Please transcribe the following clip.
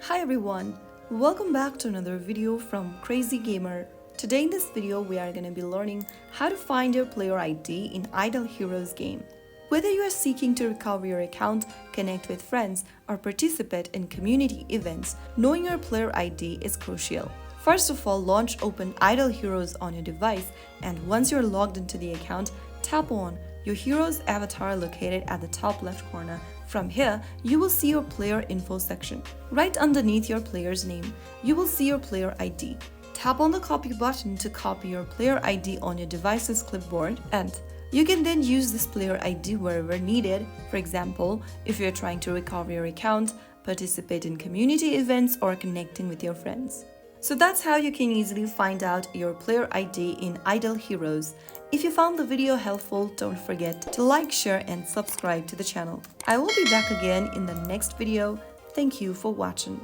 Hi everyone, welcome back to another video from Crazy Gamer. Today in this video we are going to be learning how to find your player ID in Idle Heroes game. Whether you are seeking to recover your account, connect with friends, or participate in community events, knowing your player ID is crucial. First of all, launch open Idle Heroes on your device, and once you're logged into the account, tap on your hero's avatar located at the top left corner. From here, you will see your player info section. Right underneath your player's name, you will see your player ID. Tap on the copy button to copy your player ID on your device's clipboard, and you can then use this player ID wherever needed. For example, if you're trying to recover your account, participate in community events, or connecting with your friends. So that's how you can easily find out your player ID in Idle Heroes. If you found the video helpful, don't forget to like, share, and subscribe to the channel. I will be back again in the next video. Thank you for watching.